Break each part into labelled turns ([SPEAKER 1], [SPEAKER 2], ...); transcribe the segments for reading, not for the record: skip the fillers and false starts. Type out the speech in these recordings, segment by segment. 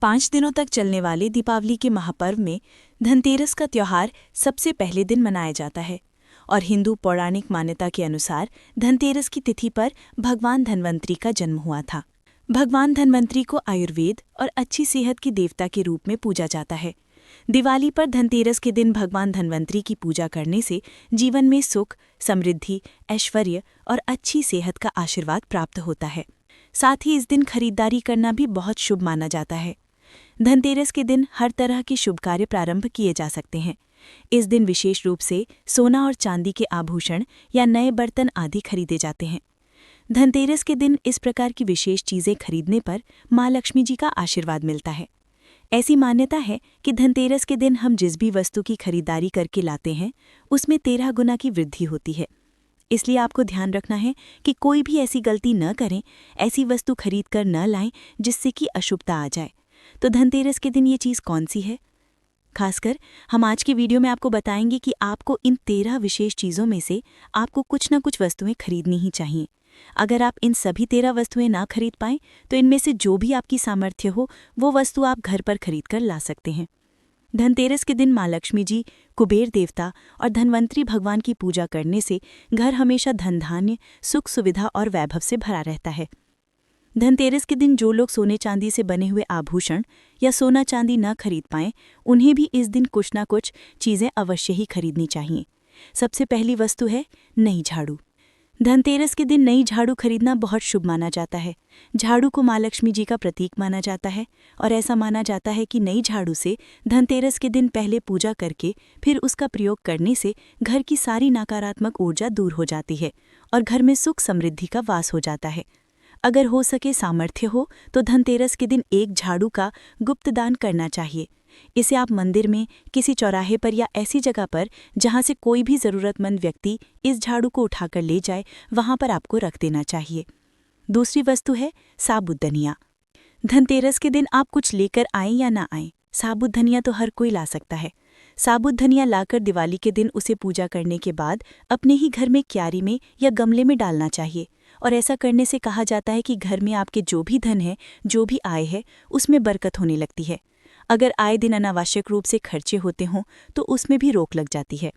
[SPEAKER 1] 5 दिनों तक चलने वाले दीपावली के महापर्व में धनतेरस का त्योहार सबसे पहले दिन मनाया जाता है और हिंदू पौराणिक मान्यता के अनुसार धनतेरस की तिथि पर भगवान धन्वंतरी का जन्म हुआ था। भगवान धन्वंतरी को आयुर्वेद और अच्छी सेहत के देवता के रूप में पूजा जाता है। दिवाली पर धनतेरस के दिन भगवान धन्वंतरी की पूजा करने से जीवन में सुख, समृद्धि, ऐश्वर्य और अच्छी सेहत का आशीर्वाद प्राप्त होता है। साथ ही इस दिन खरीदारी करना भी बहुत शुभ माना जाता है। धनतेरस के दिन हर तरह के शुभ कार्य प्रारंभ किए जा सकते हैं। इस दिन विशेष रूप से सोना और चांदी के आभूषण या नए बर्तन आदि खरीदे जाते हैं। धनतेरस के दिन इस प्रकार की विशेष चीज़ें खरीदने पर माँ लक्ष्मी जी का आशीर्वाद मिलता है। ऐसी मान्यता है कि धनतेरस के दिन हम जिस भी वस्तु की खरीदारी करके लाते हैं उसमें 13 गुना की वृद्धि होती है। इसलिए आपको ध्यान रखना है कि कोई भी ऐसी गलती न करें, ऐसी वस्तु खरीद कर न लाएं जिससे कि अशुभता आ जाए। तो धनतेरस के दिन ये चीज़ कौन सी है? खासकर हम आज की वीडियो में आपको बताएंगे कि आपको इन 13 विशेष चीज़ों में से आपको कुछ न कुछ वस्तुएं खरीदनी ही चाहिए। अगर आप इन सभी 13 वस्तुएं ना खरीद पाएं तो इनमें से जो भी आपकी सामर्थ्य हो वो वस्तु आप घर पर खरीद कर ला सकते हैं। धनतेरस के दिन माँ लक्ष्मी जी, कुबेर देवता और धन्वंतरी भगवान की पूजा करने से घर हमेशा धन धान्य, सुख सुविधा और वैभव से भरा रहता है। धनतेरस के दिन जो लोग सोने चांदी से बने हुए आभूषण या सोना चांदी न खरीद पाएं, उन्हें भी इस दिन कुछ ना कुछ चीज़ें अवश्य ही खरीदनी चाहिए। सबसे पहली वस्तु है नई झाड़ू। धनतेरस के दिन नई झाड़ू खरीदना बहुत शुभ माना जाता है। झाड़ू को माँ लक्ष्मी जी का प्रतीक माना जाता है और ऐसा माना जाता है कि नई झाड़ू से धनतेरस के दिन पहले पूजा करके फिर उसका प्रयोग करने से घर की सारी नकारात्मक ऊर्जा दूर हो जाती है और घर में सुख समृद्धि का वास हो जाता है। अगर हो सके सामर्थ्य हो तो धनतेरस के दिन एक झाड़ू का गुप्त दान करना चाहिए। इसे आप मंदिर में, किसी चौराहे पर या ऐसी जगह पर जहां से कोई भी ज़रूरतमंद व्यक्ति इस झाड़ू को उठाकर ले जाए, वहां पर आपको रख देना चाहिए। दूसरी वस्तु है साबुत धनिया। धनतेरस के दिन आप कुछ लेकर आएं या ना आएं, साबुत धनिया तो हर कोई ला सकता है। साबुत धनिया लाकर दिवाली के दिन उसे पूजा करने के बाद अपने ही घर में क्यारी में या गमले में डालना चाहिए और ऐसा करने से कहा जाता है कि घर में आपके जो भी धन है, जो भी आय है, उसमें बरकत होने लगती है। अगर आए दिन अनावश्यक रूप से खर्चे होते हों तो उसमें भी रोक लग जाती है।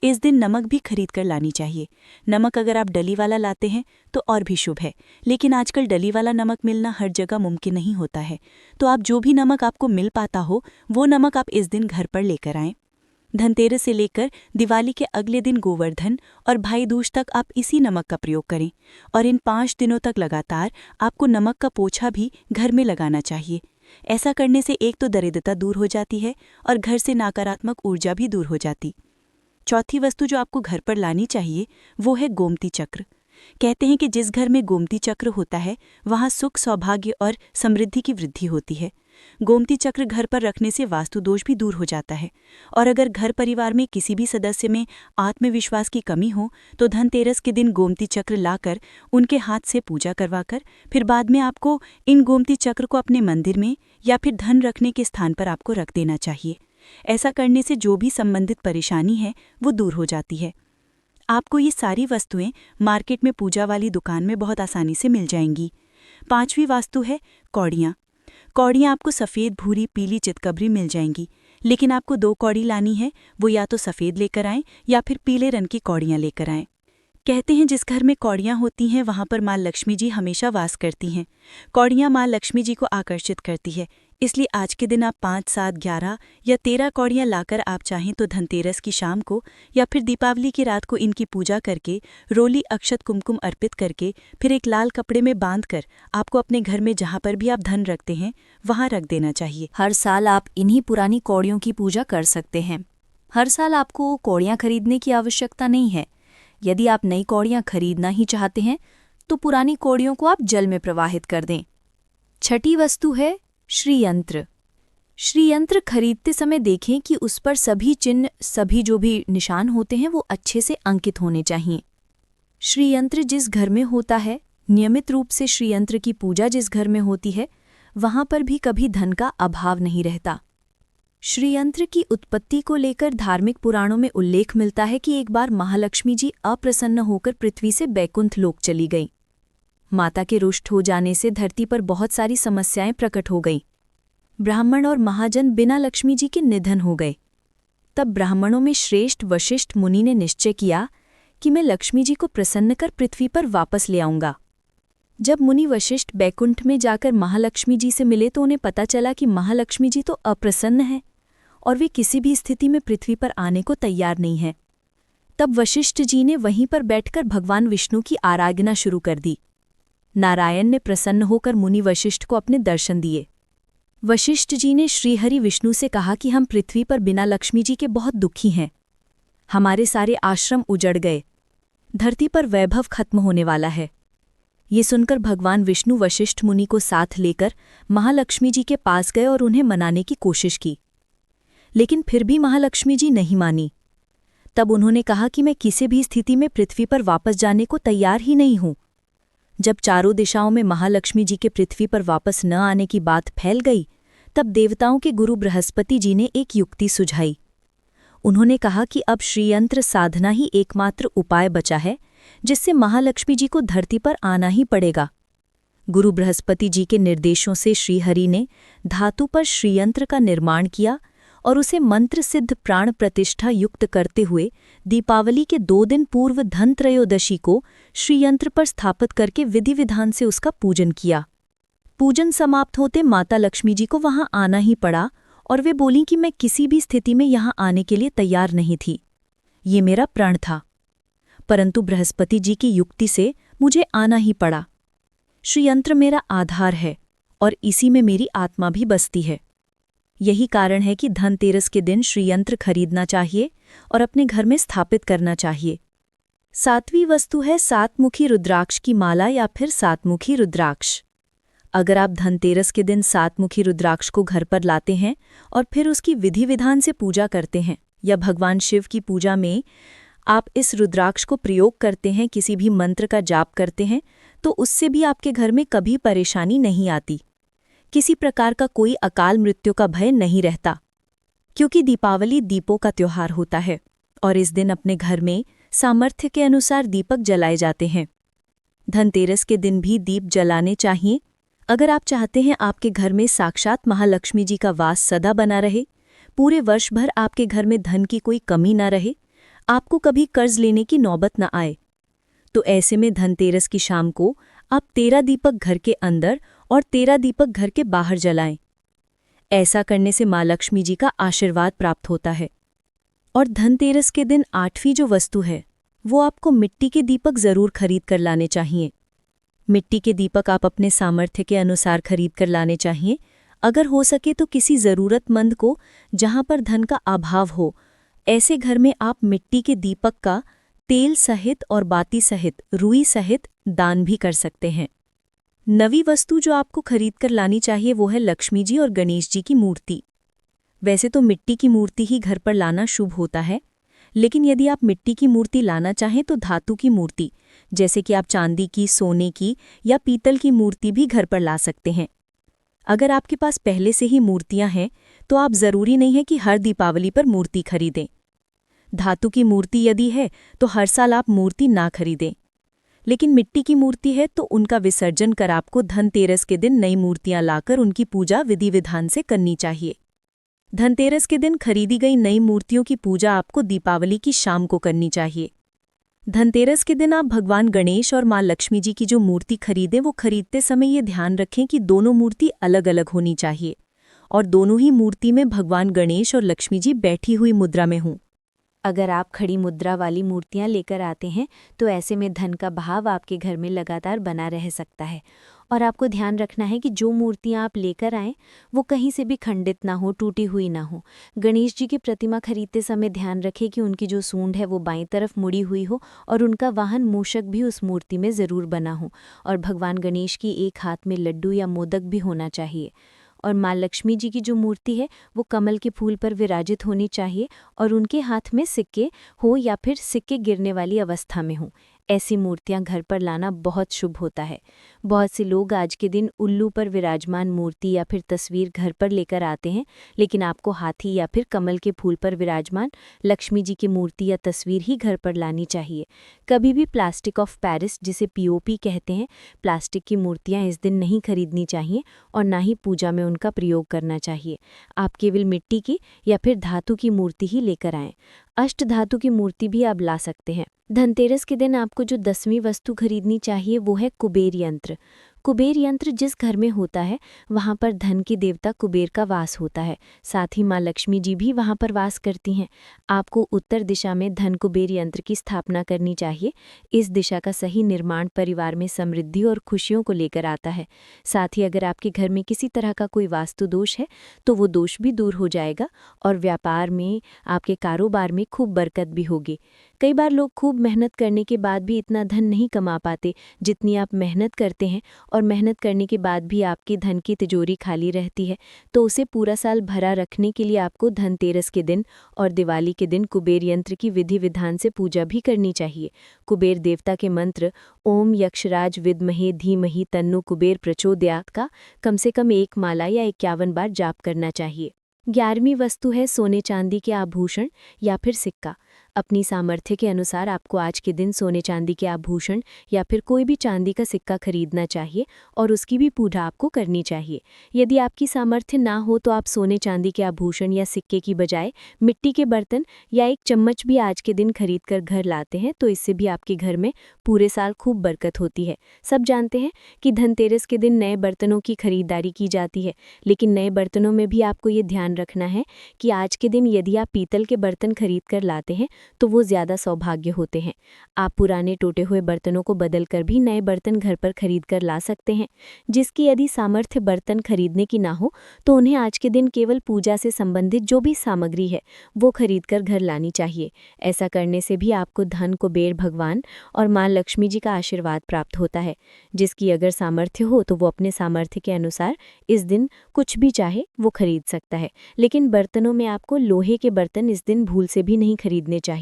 [SPEAKER 1] इस दिन नमक भी खरीद कर लानी चाहिए। नमक अगर आप डली वाला लाते हैं तो और भी शुभ है, लेकिन आजकल डली वाला नमक मिलना हर जगह मुमकिन नहीं होता है। तो आप जो भी नमक आपको मिल पाता हो वो नमक आप इस दिन घर पर लेकर आएं। धनतेरस से लेकर दिवाली के अगले दिन गोवर्धन और भाई दूज तक आप इसी नमक का प्रयोग करें और इन 5 दिनों तक लगातार आपको नमक का पोछा भी घर में लगाना चाहिए। ऐसा करने से एक तो दरिद्रता दूर हो जाती है और घर से नकारात्मक ऊर्जा भी दूर हो जाती। चौथी वस्तु जो आपको घर पर लानी चाहिए वो है गोमती चक्र। कहते हैं कि जिस घर में गोमती चक्र होता है वहाँ सुख, सौभाग्य और समृद्धि की वृद्धि होती है। गोमती चक्र घर पर रखने से वास्तु दोष भी दूर हो जाता है और अगर घर परिवार में किसी भी सदस्य में आत्मविश्वास की कमी हो तो धनतेरस के दिन गोमती चक्र लाकर उनके हाथ से पूजा करवाकर फिर बाद में आपको इन गोमती चक्र को अपने मंदिर में या फिर धन रखने के स्थान पर आपको रख देना चाहिए। ऐसा करने से जो भी संबंधित परेशानी है वो दूर हो जाती है। आपको ये सारी वस्तुएं मार्केट में पूजा वाली दुकान में बहुत आसानी से मिल जाएंगी। 5वीं वास्तु है कौड़ियाँ। कौड़ियाँ आपको सफ़ेद, भूरी, पीली चितकबरी मिल जाएंगी, लेकिन आपको 2 कौड़ी लानी है। वो या तो सफ़ेद लेकर आएं या फिर पीले रंग की कौड़ियाँ लेकर आएं। कहते हैं जिस घर में कौड़ियाँ होती हैं वहाँ पर माँ लक्ष्मी जी हमेशा वास करती हैं। कौड़ियाँ माँ लक्ष्मी जी को आकर्षित करती है, इसलिए आज के दिन आप 5, 7, 11 या 13 कौड़ियाँ लाकर आप चाहें तो धनतेरस की शाम को या फिर दीपावली की रात को इनकी पूजा करके रोली, अक्षत, कुमकुम अर्पित करके फिर एक लाल कपड़े में बांधकर आपको अपने घर में जहाँ पर भी आप धन रखते हैं वहाँ रख देना चाहिए।
[SPEAKER 2] हर साल आप इन्हीं पुरानी कौड़ियों की पूजा कर सकते हैं। हर साल आपको कौड़ियाँ खरीदने की आवश्यकता नहीं है। यदि आप नई कौड़ियाँ खरीदना ही चाहते हैं तो पुरानी कौड़ियों को आप जल में प्रवाहित कर दें। छठी वस्तु है श्रीयंत्र। श्रीयंत्र खरीदते समय देखें कि उस पर सभी चिन्ह, सभी जो भी निशान होते हैं वो अच्छे से अंकित होने चाहिए। श्रीयंत्र जिस घर में होता है, नियमित रूप से श्रीयंत्र की पूजा जिस घर में होती है, वहाँ पर भी कभी धन का अभाव नहीं रहता। श्रीयंत्र की उत्पत्ति को लेकर धार्मिक पुराणों में उल्लेख मिलता है कि एक बार महालक्ष्मी जी अप्रसन्न होकर पृथ्वी से बैकुंठ लोक चली गईं। माता के रुष्ट हो जाने से धरती पर बहुत सारी समस्याएं प्रकट हो गईं। ब्राह्मण और महाजन बिना लक्ष्मी जी के निधन हो गए। तब ब्राह्मणों में श्रेष्ठ वशिष्ठ मुनि ने निश्चय किया कि मैं लक्ष्मी जी को प्रसन्न कर पृथ्वी पर वापस ले आऊंगा। जब मुनि वशिष्ठ बैकुंठ में जाकर महालक्ष्मी जी से मिले तो उन्हें पता चला कि महालक्ष्मी जी तो अप्रसन्न हैं और वे किसी भी स्थिति में पृथ्वी पर आने को तैयार नहीं हैं। तब वशिष्ठ जी ने वहीं पर बैठकर भगवान विष्णु की आराधना शुरू कर दी। नारायण ने प्रसन्न होकर मुनि वशिष्ठ को अपने दर्शन दिए। वशिष्ठ जी ने श्रीहरि विष्णु से कहा कि हम पृथ्वी पर बिना लक्ष्मी जी के बहुत दुखी हैं। हमारे सारे आश्रम उजड़ गए, धरती पर वैभव खत्म होने वाला है। ये सुनकर भगवान विष्णु वशिष्ठ मुनि को साथ लेकर महालक्ष्मी जी के पास गए और उन्हें मनाने की कोशिश की, लेकिन फिर भी महालक्ष्मी जी नहीं मानी। तब उन्होंने कहा कि मैं किसी भी स्थिति में पृथ्वी पर वापस जाने को तैयार ही नहीं हूं। जब चारों दिशाओं में महालक्ष्मी जी के पृथ्वी पर वापस न आने की बात फैल गई, तब देवताओं के गुरु बृहस्पति जी ने एक युक्ति सुझाई। उन्होंने कहा कि अब श्रीयंत्र साधना ही एकमात्र उपाय बचा है जिससे महालक्ष्मी जी को धरती पर आना ही पड़ेगा। गुरु बृहस्पति जी के निर्देशों से श्रीहरि ने धातु पर श्रीयंत्र का निर्माण किया और उसे मंत्र सिद्ध प्राण प्रतिष्ठा युक्त करते हुए दीपावली के 2 दिन पूर्व धनत्रयोदशी को श्रीयंत्र पर स्थापित करके विधि विधान से उसका पूजन किया। पूजन समाप्त होते माता लक्ष्मी जी को वहां आना ही पड़ा और वे बोलीं कि मैं किसी भी स्थिति में यहां आने के लिए तैयार नहीं थी, ये मेरा प्रण था, परंतु बृहस्पति जी की युक्ति से मुझे आना ही पड़ा। श्रीयंत्र मेरा आधार है और इसी में मेरी आत्मा भी बसती है। यही कारण है कि धनतेरस के दिन श्रीयंत्र खरीदना चाहिए और अपने घर में स्थापित करना चाहिए। 7वीं वस्तु है 7मुखी रुद्राक्ष की माला या फिर 7मुखी रुद्राक्ष। अगर आप धनतेरस के दिन 7मुखी रुद्राक्ष को घर पर लाते हैं और फिर उसकी विधि विधान से पूजा करते हैं या भगवान शिव की पूजा में आप इस रुद्राक्ष को प्रयोग करते हैं, किसी भी मंत्र का जाप करते हैं, तो उससे भी आपके घर में कभी परेशानी नहीं आती, किसी प्रकार का कोई अकाल मृत्यु का भय नहीं रहता, क्योंकि दीपावली दीपों का त्योहार होता है और इस दिन अपने घर में सामर्थ्य के अनुसार दीपक जलाए जाते हैं। धनतेरस के दिन भी दीप जलाने चाहिए। अगर आप चाहते हैं आपके घर में साक्षात महालक्ष्मी जी का वास सदा बना रहे, पूरे वर्ष भर आपके घर में धन की कोई कमी न रहे, आपको कभी कर्ज लेने की नौबत न आए, तो ऐसे में धनतेरस की शाम को आप 13 दीपक घर के अंदर और 13 दीपक घर के बाहर जलाएं। ऐसा करने से माँ लक्ष्मी जी का आशीर्वाद प्राप्त होता है। और धनतेरस के दिन 8वीं जो वस्तु है वो आपको मिट्टी के दीपक जरूर खरीद कर लाने चाहिए। मिट्टी के दीपक आप अपने सामर्थ्य के अनुसार खरीद कर लाने चाहिए। अगर हो सके तो किसी ज़रूरतमंद को, जहां पर धन का अभाव हो, ऐसे घर में आप मिट्टी के दीपक का तेल सहित और बाती सहित, रुई सहित दान भी कर सकते हैं। 9वीं वस्तु जो आपको खरीद कर लानी चाहिए वो है लक्ष्मी जी और गणेश जी की मूर्ति। वैसे तो मिट्टी की मूर्ति ही घर पर लाना शुभ होता है, लेकिन यदि आप मिट्टी की मूर्ति लाना चाहें तो धातु की मूर्ति, जैसे कि आप चांदी की, सोने की या पीतल की मूर्ति भी घर पर ला सकते हैं। अगर आपके पास पहले से ही मूर्तियां हैं तो आप ज़रूरी नहीं है कि हर दीपावली पर मूर्ति खरीदें। धातु की मूर्ति यदि है तो हर साल आप मूर्ति ना खरीदें, लेकिन मिट्टी की मूर्ति है तो उनका विसर्जन कर आपको धनतेरस के दिन नई मूर्तियां लाकर उनकी पूजा विधि विधान से करनी चाहिए। धनतेरस के दिन खरीदी गई नई मूर्तियों की पूजा आपको दीपावली की शाम को करनी चाहिए। धनतेरस के दिन आप भगवान गणेश और माँ लक्ष्मी जी की जो मूर्ति खरीदें वो खरीदते समय ये ध्यान रखें कि दोनों मूर्ति अलग अलग होनी चाहिए और दोनों ही मूर्ति में भगवान गणेश और लक्ष्मी जी बैठी हुई मुद्रा में हों।
[SPEAKER 3] अगर आप खड़ी मुद्रा वाली मूर्तियां लेकर आते हैं तो ऐसे में धन का बहाव आपके घर में लगातार बना रह सकता है। और आपको ध्यान रखना है कि जो मूर्तियां आप लेकर आएं वो कहीं से भी खंडित ना हो, टूटी हुई ना हो। गणेश जी की प्रतिमा खरीदते समय ध्यान रखें कि उनकी जो सूंड है वो बाईं तरफ मुड़ी हुई हो और उनका वाहन मूषक भी उस मूर्ति में ज़रूर बना हो। और भगवान गणेश की एक हाथ में लड्डू या मोदक भी होना चाहिए। और माँ लक्ष्मी जी की जो मूर्ति है वो कमल के फूल पर विराजित होनी चाहिए और उनके हाथ में सिक्के हो या फिर सिक्के गिरने वाली अवस्था में हो। ऐसी मूर्तियां घर पर लाना बहुत शुभ होता है। बहुत से लोग आज के दिन उल्लू पर विराजमान मूर्ति या फिर तस्वीर घर पर लेकर आते हैं, लेकिन आपको हाथी या फिर कमल के फूल पर विराजमान लक्ष्मी जी की मूर्ति या तस्वीर ही घर पर लानी चाहिए। कभी भी प्लास्टिक ऑफ पेरिस, जिसे पीओपी कहते हैं, प्लास्टिक की मूर्तियां इस दिन नहीं खरीदनी चाहिए और ना ही पूजा में उनका प्रयोग करना चाहिए। आप केवल मिट्टी की या फिर धातु की मूर्ति ही लेकर आएं। अष्ट धातु की मूर्ति भी आप ला सकते हैं। धनतेरस के दिन आपको जो 10वीं वस्तु खरीदनी चाहिए वो है कुबेर यंत्र। कुबेर यंत्र जिस घर में होता है वहाँ पर धन के देवता कुबेर का वास होता है। साथ ही माँ लक्ष्मी जी भी वहाँ पर वास करती हैं। आपको उत्तर दिशा में धन कुबेर यंत्र की स्थापना करनी चाहिए। इस दिशा का सही निर्माण परिवार में समृद्धि और खुशियों को लेकर आता है। साथ ही अगर आपके घर में किसी तरह का कोई वास्तु दोष है तो वो दोष भी दूर हो जाएगा और व्यापार में, आपके कारोबार में खूब बरकत भी होगी। कई बार लोग खूब मेहनत करने के बाद भी इतना धन नहीं कमा पाते जितनी आप मेहनत करते हैं, और मेहनत करने के बाद भी आपकी धन की तिजोरी खाली रहती है। तो उसे पूरा साल भरा रखने के लिए आपको धनतेरस के दिन और दिवाली के दिन कुबेर यंत्र की विधि विधान से पूजा भी करनी चाहिए। कुबेर देवता के मंत्र ओम यक्षराज विद्महे धीमहि तन्नो कुबेर प्रचोदयात् का कम से कम 1 माला या 51 बार जाप करना चाहिए। 11वीं वस्तु है सोने चांदी के आभूषण या फिर सिक्का। अपनी सामर्थ्य के अनुसार आपको आज के दिन सोने चांदी के आभूषण या फिर कोई भी चांदी का सिक्का खरीदना चाहिए और उसकी भी पूजा आपको करनी चाहिए। यदि आपकी सामर्थ्य ना हो तो आप सोने चांदी के आभूषण या सिक्के की बजाय मिट्टी के बर्तन या एक चम्मच भी आज के दिन खरीद कर घर लाते हैं तो इससे भी आपके घर में पूरे साल खूब बरकत होती है। सब जानते हैं कि धनतेरस के दिन नए बर्तनों की खरीदारी की जाती है, लेकिन नए बर्तनों में भी आपको ये ध्यान रखना है कि आज के दिन यदि आप पीतल के बर्तन खरीद कर लाते हैं तो वो ज़्यादा सौभाग्य होते हैं। आप पुराने टूटे हुए बर्तनों को बदलकर भी नए बर्तन घर पर खरीद कर ला सकते हैं। जिसकी यदि सामर्थ्य बर्तन खरीदने की ना हो तो उन्हें आज के दिन केवल पूजा से संबंधित जो भी सामग्री है वो खरीद कर घर लानी चाहिए। ऐसा करने से भी आपको धन, कुबेर भगवान और माँ लक्ष्मी जी का आशीर्वाद प्राप्त होता है। जिसकी अगर सामर्थ्य हो तो वो अपने सामर्थ्य के अनुसार इस दिन कुछ भी चाहे वो खरीद सकता है। लेकिन बर्तनों में आपको लोहे के बर्तन इस दिन भूल से भी नहीं खरीदने चाहिए।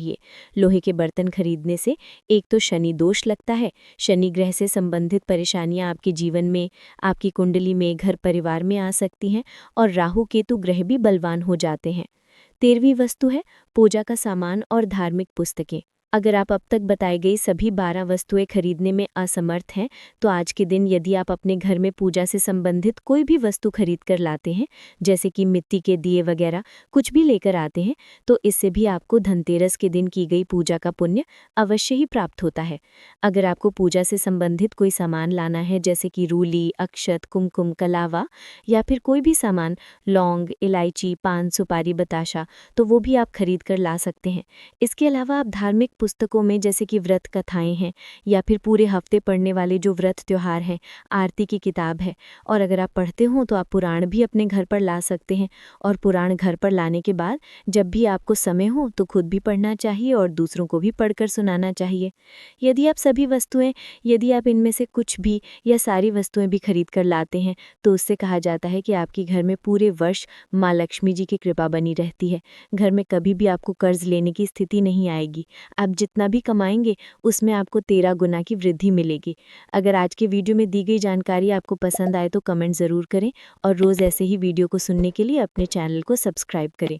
[SPEAKER 3] लोहे के बर्तन खरीदने से एक तो शनि दोष लगता है, शनि ग्रह से संबंधित परेशानियां आपके जीवन में, आपकी कुंडली में, घर परिवार में आ सकती हैं और राहु केतु ग्रह भी बलवान हो जाते हैं। 13वीं वस्तु है पूजा का सामान और धार्मिक पुस्तकें। अगर आप अब तक बताई गई सभी 12 वस्तुएं खरीदने में असमर्थ हैं तो आज के दिन यदि आप अपने घर में पूजा से संबंधित कोई भी वस्तु खरीद कर लाते हैं, जैसे कि मिट्टी के दिए वगैरह कुछ भी लेकर आते हैं, तो इससे भी आपको धनतेरस के दिन की गई पूजा का पुण्य अवश्य ही प्राप्त होता है। अगर आपको पूजा से संबंधित कोई सामान लाना है, जैसे कि रूली, अक्षत, कुमकुम, कलावा या फिर कोई भी सामान, लौंग, इलायची, पान, सुपारी, बताशा, तो वो भी आप खरीद कर ला सकते हैं। इसके अलावा आप धार्मिक पुस्तकों में, जैसे कि व्रत कथाएं हैं या फिर पूरे हफ्ते पढ़ने वाले जो व्रत त्योहार हैं, आरती की किताब है, और अगर आप पढ़ते हो तो आप पुराण भी अपने घर पर ला सकते हैं। और पुराण घर पर लाने के बाद जब भी आपको समय हो तो खुद भी पढ़ना चाहिए और दूसरों को भी पढ़कर सुनाना चाहिए। यदि आप सभी वस्तुएं, यदि आप इनमें से कुछ भी या सारी वस्तुएं भी खरीद कर लाते हैं तो उससे कहा जाता है कि आपके घर में पूरे वर्ष माँ लक्ष्मी जी की कृपा बनी रहती है। घर में कभी भी आपको कर्ज लेने की स्थिति नहीं आएगी। आप जितना भी कमाएंगे उसमें आपको 13 गुना की वृद्धि मिलेगी। अगर आज के वीडियो में दी गई जानकारी आपको पसंद आए तो कमेंट ज़रूर करें और रोज़ ऐसे ही वीडियो को सुनने के लिए अपने चैनल को सब्सक्राइब करें।